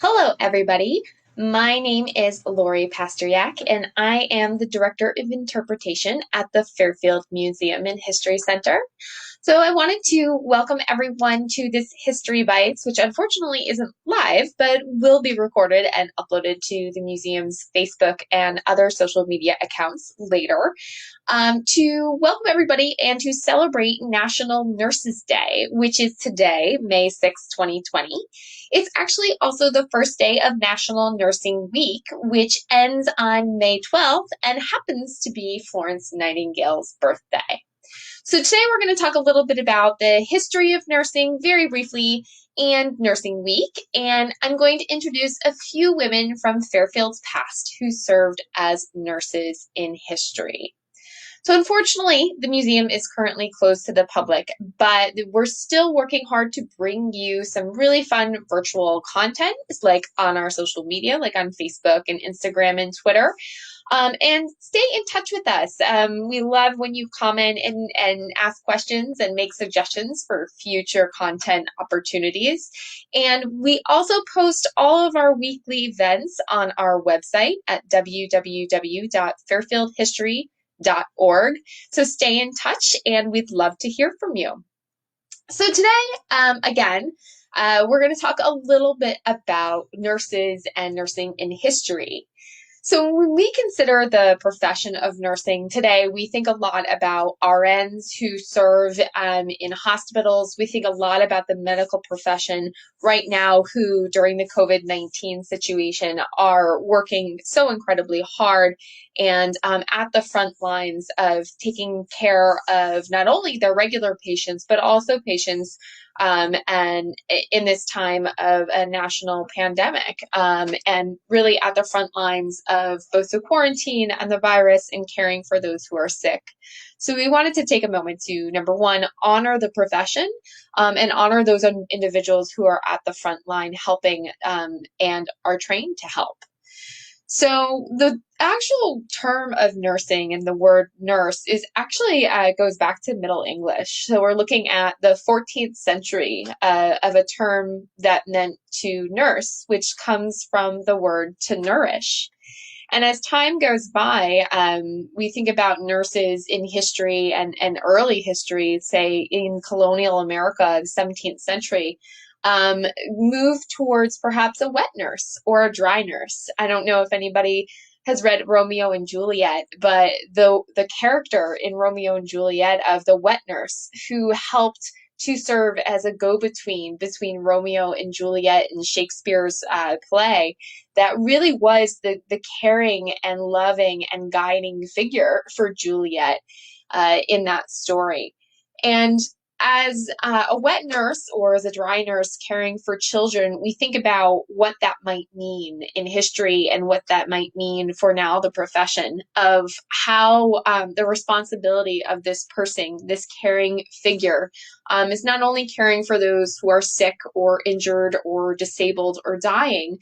Hello, everybody. My name is Laurie Pasteryak, and I am the Director of Interpretation at the Fairfield Museum and History Center. So I wanted to welcome everyone to this History Bites, which unfortunately isn't live, but will be recorded and uploaded to the museum's Facebook and other social media accounts later, to welcome everybody and to celebrate National Nurses Day, which is today, May 6th, 2020. It's actually also the first day of National Nursing Week, which ends on May 12th and happens to be Florence Nightingale's birthday. So today we're going to talk a little bit about the history of nursing very briefly and Nursing Week. And I'm going to introduce a few women from Fairfield's past who served as nurses in history. So unfortunately, the museum is currently closed to the public, but we're still working hard to bring you some really fun virtual content, like on our social media, like on Facebook and Instagram and Twitter. And stay in touch with us. We love when you comment and ask questions and make suggestions for future content opportunities. And we also post all of our weekly events on our website at www.fairfieldhistory.org. So stay in touch and we'd love to hear from you. So today, again, we're going to talk a little bit about nurses and nursing in history. So when we consider the profession of nursing today, we think a lot about RNs who serve in hospitals. We think a lot about the medical profession right now who, during the COVID-19 situation, are working so incredibly hard and at the front lines of taking care of not only their regular patients, but also patients and in this time of a national pandemic, and really at the front lines of both the quarantine and the virus and caring for those who are sick. So we wanted to take a moment to, number one, honor the profession and honor those individuals who are at the front line helping and are trained to help. So the actual term of nursing and the word nurse is actually goes back to Middle English. So we're looking at the 14th century of a term that meant to nurse, which comes from the word to nourish. And as time goes by, we think about nurses in history and early history, say in colonial America, the 17th century, move towards perhaps a wet nurse or a dry nurse. I don't know if anybody has read Romeo and Juliet, but the character in Romeo and Juliet of the wet nurse who helped to serve as a go-between between Romeo and Juliet in Shakespeare's play, that really was the caring and loving and guiding figure for Juliet in that story. And as a wet nurse or as a dry nurse caring for children, we think about what that might mean in history and what that might mean for now the profession of how the responsibility of this person, this caring figure, is not only caring for those who are sick or injured or disabled or dying,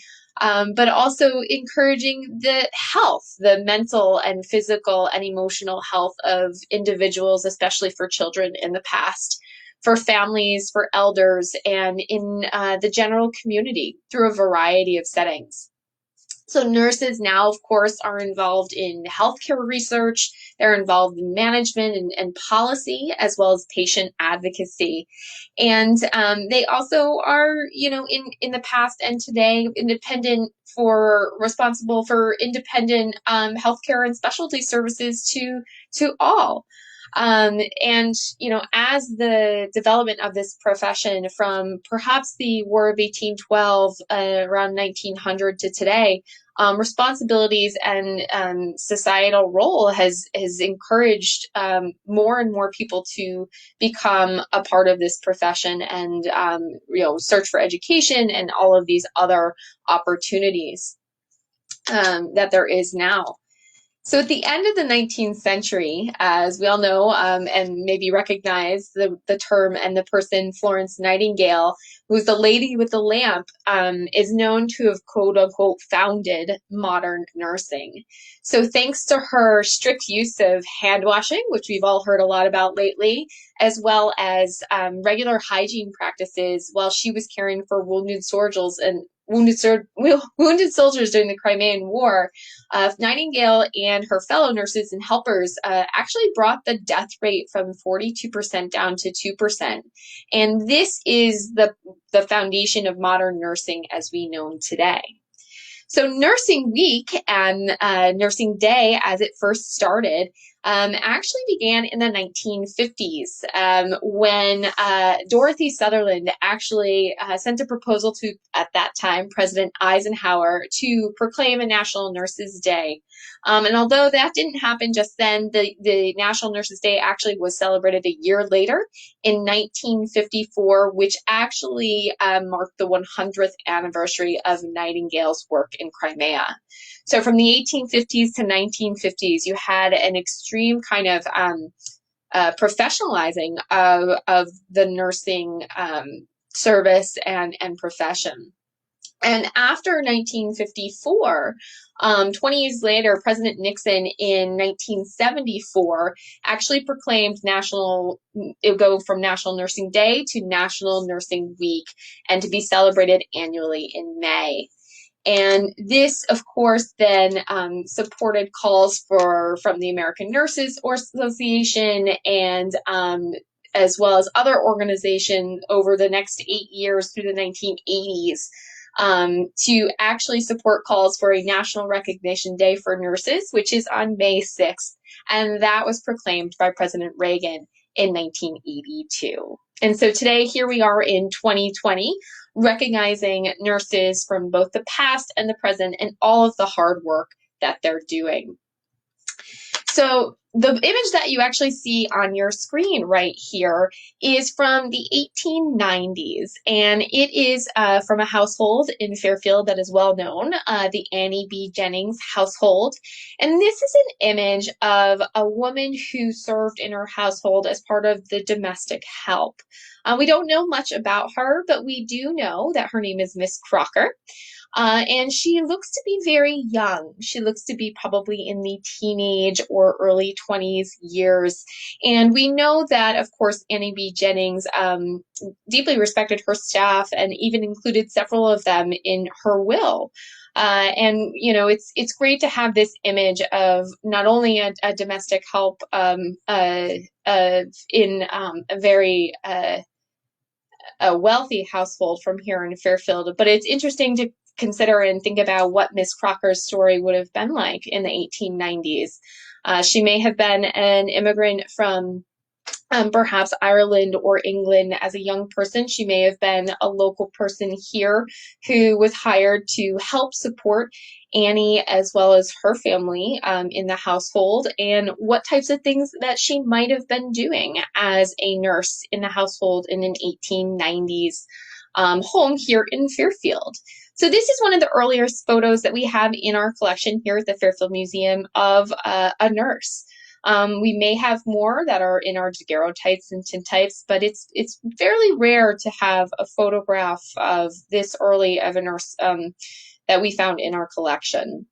but also encouraging the health, the mental and physical and emotional health of individuals, especially for children in the past, for families, for elders, and in the general community through a variety of settings. So nurses now, of course, are involved in healthcare research. They're involved in management and policy, as well as patient advocacy. And they also are, in the past and today, responsible for independent healthcare and specialty services to all. And, as the development of this profession from perhaps the War of 1812 around 1900 to today, responsibilities and societal role has encouraged more and more people to become a part of this profession and, search for education and all of these other opportunities that there is now. So at the end of the 19th century, as we all know and maybe recognize the term and the person Florence Nightingale, who's the lady with the lamp, is known to have quote unquote founded modern nursing. So thanks to her strict use of hand washing, which we've all heard a lot about lately, as well as regular hygiene practices while she was caring for wounded soldiers wounded soldiers during the Crimean War, Nightingale and her fellow nurses and helpers actually brought the death rate from 42% down to 2%. And this is the foundation of modern nursing as we know today. So Nursing Week and Nursing Day, as it first started, actually began in the 1950s when Dorothy Sutherland actually sent a proposal to, at that time, President Eisenhower to proclaim a National Nurses Day. And although that didn't happen just then, the National Nurses Day actually was celebrated a year later in 1954, which actually marked the 100th anniversary of Nightingale's work in Crimea. So from the 1850s to 1950s, you had an extreme kind of professionalizing of the nursing service and profession. And after 1954, 20 years later, President Nixon in 1974 actually proclaimed it would go from National Nursing Day to National Nursing Week and to be celebrated annually in May. And this, of course, then supported calls from the American Nurses Association and as well as other organizations over the next 8 years through the 1980s to actually support calls for a National Recognition Day for Nurses, which is on May 6th. And that was proclaimed by President Reagan in 1982. And so today, here we are in 2020, recognizing nurses from both the past and the present and all of the hard work that they're doing. So the image that you actually see on your screen right here is from the 1890s, and it is from a household in Fairfield that is well known, the Annie B. Jennings household. And this is an image of a woman who served in her household as part of the domestic help. We don't know much about her, but we do know that her name is Miss Crocker. And she looks to be very young. She looks to be probably in the teenage or early 20s years. And we know that, of course, Annie B. Jennings deeply respected her staff and even included several of them in her will. And, you know, it's great to have this image of not only a domestic help in a very a wealthy household from here in Fairfield, but it's interesting to consider and think about what Miss Crocker's story would have been like in the 1890s. She may have been an immigrant from perhaps Ireland or England as a young person. She may have been a local person here who was hired to help support Annie as well as her family in the household, and what types of things that she might have been doing as a nurse in the household in an 1890s home here in Fairfield. So this is one of the earliest photos that we have in our collection here at the Fairfield Museum of a nurse. We may have more that are in our daguerreotypes and tintypes, but it's fairly rare to have a photograph of this early of a nurse that we found in our collection.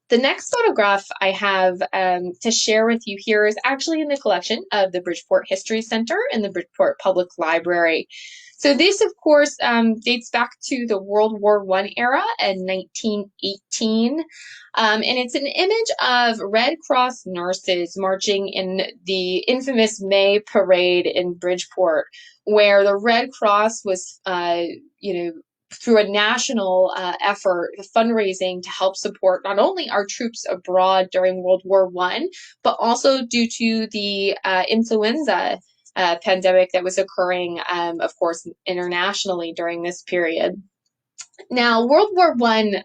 The next photograph I have to share with you here is actually in the collection of the Bridgeport History Center and the Bridgeport Public Library. So this, of course, dates back to the World War I era in 1918. And it's an image of Red Cross nurses marching in the infamous May Parade in Bridgeport, where the Red Cross was, through a national effort, fundraising to help support not only our troops abroad during World War I, but also due to the influenza pandemic that was occurring, of course, internationally during this period. Now, World War I,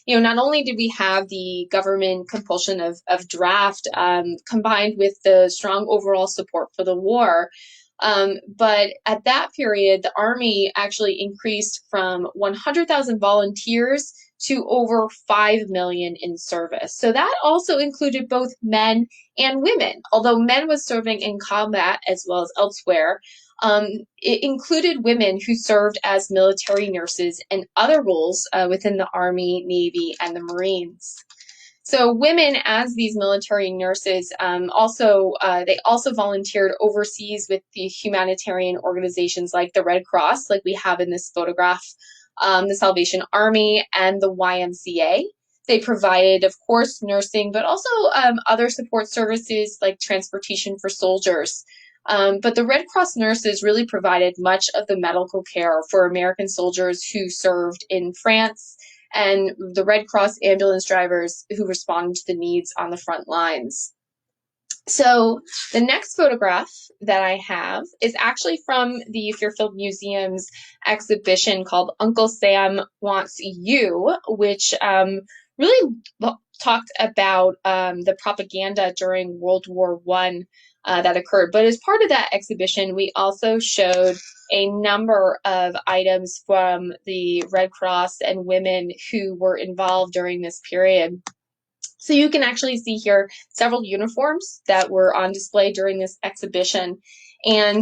not only did we have the government compulsion of draft combined with the strong overall support for the war, but at that period, the Army actually increased from 100,000 volunteers to over 5 million in service. So that also included both men and women. Although men was serving in combat as well as elsewhere, it included women who served as military nurses and other roles within the Army, Navy, and the Marines. So women, as these military nurses, they also volunteered overseas with the humanitarian organizations like the Red Cross, like we have in this photograph the Salvation Army, and the YMCA. They provided, of course, nursing, but also other support services like transportation for soldiers. But the Red Cross nurses really provided much of the medical care for American soldiers who served in France, and the Red Cross ambulance drivers who responded to the needs on the front lines. So the next photograph that I have is actually from the Fairfield Museum's exhibition called Uncle Sam Wants You, which really talked about the propaganda during World War I that occurred. But as part of that exhibition, we also showed a number of items from the Red Cross and women who were involved during this period. So you can actually see here several uniforms that were on display during this exhibition. And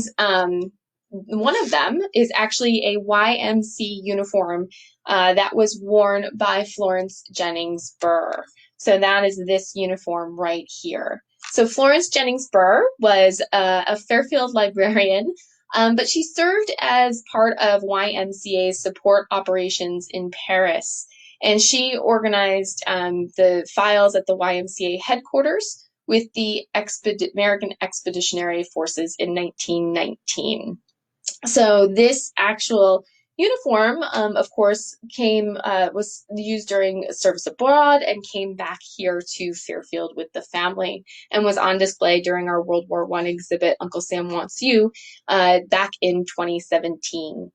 one of them is actually a YMC uniform that was worn by Florence Jennings Ber. So that is this uniform right here. So Florence Jennings Ber was a Fairfield librarian, but she served as part of YMCA's support operations in Paris. And she organized the files at the YMCA headquarters with the American Expeditionary Forces in 1919. So this actual uniform, of course, was used during service abroad and came back here to Fairfield with the family and was on display during our World War I exhibit, Uncle Sam Wants You, back in 2017.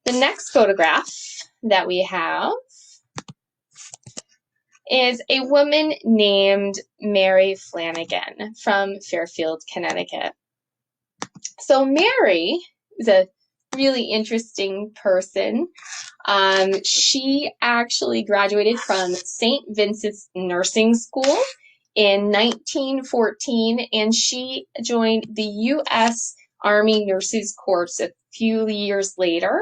The next photograph that we have is a woman named Mary Flannigan from Fairfield, Connecticut. So Mary is a really interesting person. She actually graduated from St. Vincent's Nursing School in 1914, and she joined the U.S. Army Nurses Corps a few years later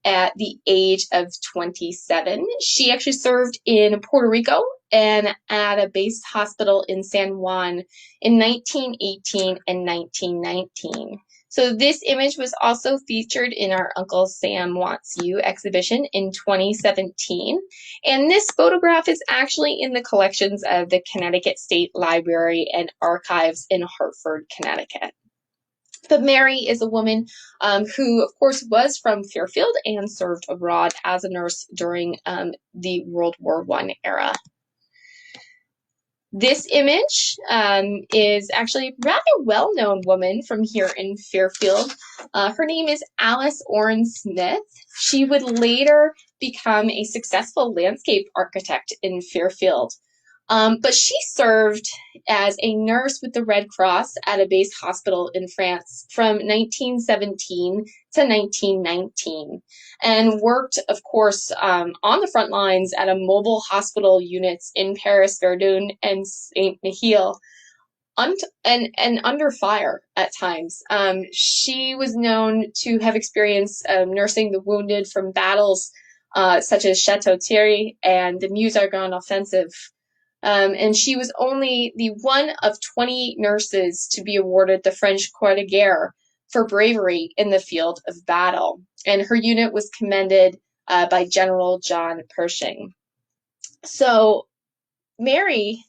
at the age of 27. She actually served in Puerto Rico and at a base hospital in San Juan in 1918 and 1919. So this image was also featured in our Uncle Sam Wants You exhibition in 2017. And this photograph is actually in the collections of the Connecticut State Library and Archives in Hartford, Connecticut. But Mary is a woman who, of course, was from Fairfield and served abroad as a nurse during the World War I era. This image is actually a rather well-known woman from here in Fairfield. Her name is Alice Oran Smith. She would later become a successful landscape architect in Fairfield. But she served as a nurse with the Red Cross at a base hospital in France from 1917 to 1919 and worked, of course, on the front lines at a mobile hospital units in Paris, Verdun, and Saint-Mihiel, and under fire at times. She was known to have experienced nursing the wounded from battles such as Chateau Thierry and the Meuse-Argonne offensive. And she was only the one of 20 nurses to be awarded the French Croix de Guerre for bravery in the field of battle. And her unit was commended by General John Pershing. So Mary,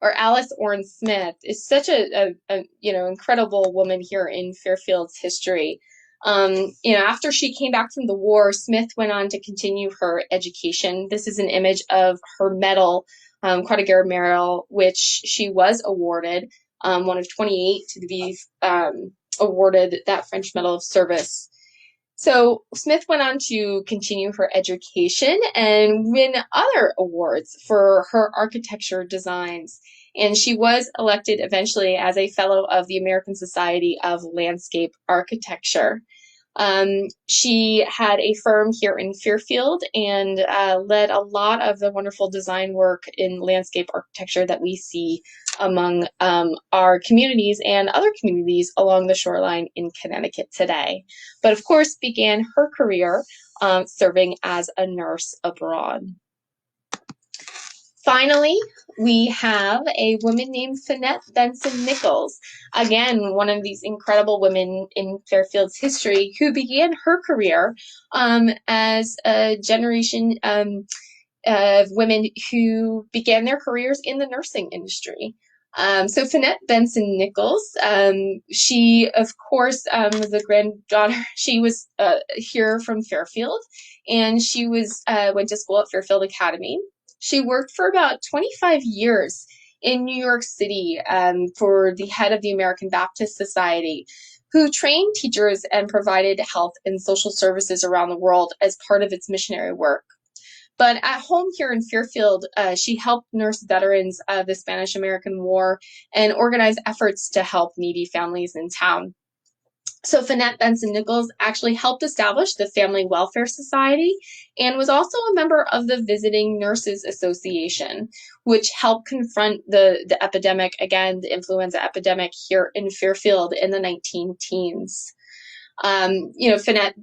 or Alice Oran Smith, is such a incredible woman here in Fairfield's history. After she came back from the war, Smith went on to continue her education. This is an image of her medal, Croix de Guerre medal, which she was awarded, one of 28 to be awarded that French Medal of Service. So Smith went on to continue her education and win other awards for her architecture designs. And she was elected eventually as a fellow of the American Society of Landscape Architecture. She had a firm here in Fairfield and led a lot of the wonderful design work in landscape architecture that we see among our communities and other communities along the shoreline in Connecticut today. But of course, began her career serving as a nurse abroad. Finally, we have a woman named Benson Nichols. Again, one of these incredible women in Fairfield's history who began her career as a generation of women who began their careers in the nursing industry. So Finette Benson Nichols, she of course was a granddaughter. She was here from Fairfield, and she went to school at Fairfield Academy. She worked for about 25 years in New York City for the head of the American Baptist Society, who trained teachers and provided health and social services around the world as part of its missionary work. But at home here in Fairfield, she helped nurse veterans of the Spanish-American War and organize efforts to help needy families in town. So Finette Benson Nichols actually helped establish the Family Welfare Society and was also a member of the Visiting Nurses Association, which helped confront the epidemic, again, the influenza epidemic here in Fairfield in the 19-teens. Finette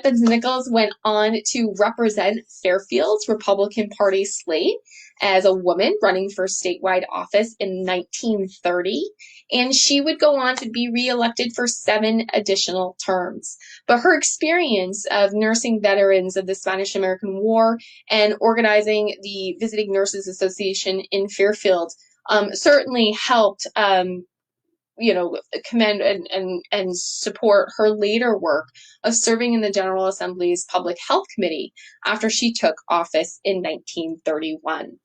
Benson Nichols went on to represent Fairfield's Republican Party slate as a woman running for statewide office in 1930, and she would go on to be reelected for 7 additional terms. But her experience of nursing veterans of the Spanish-American War and organizing the Visiting Nurses Association in Fairfield certainly helped commend and support her later work of serving in the General Assembly's Public Health Committee after she took office in 1931.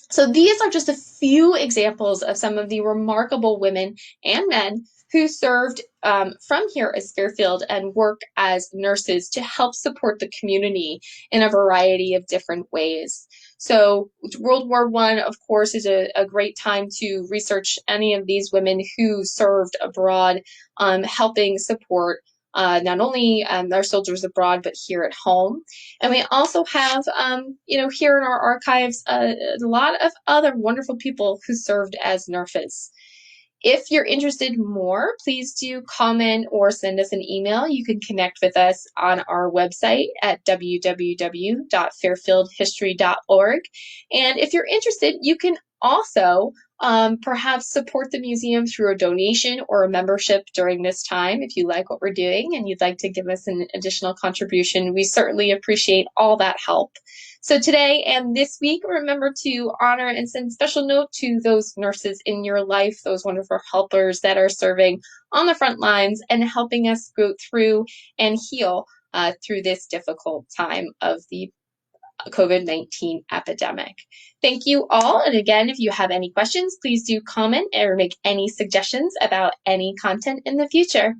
So these are just a few examples of some of the remarkable women and men who served from here as Fairfield and work as nurses to help support the community in a variety of different ways. So World War I, of course, is a great time to research any of these women who served abroad, helping support not only our soldiers abroad, but here at home. And we also have, here in our archives, a lot of other wonderful people who served as nurses. If you're interested more, please do comment or send us an email. You can connect with us on our website at www.fairfieldhistory.org. And if you're interested, you can also perhaps support the museum through a donation or a membership during this time. If you like what we're doing and you'd like to give us an additional contribution, we certainly appreciate all that help. So today and this week, remember to honor and send special note to those nurses in your life, those wonderful helpers that are serving on the front lines and helping us go through and heal through this difficult time of the COVID-19 epidemic. Thank you all. And again, if you have any questions, please do comment or make any suggestions about any content in the future.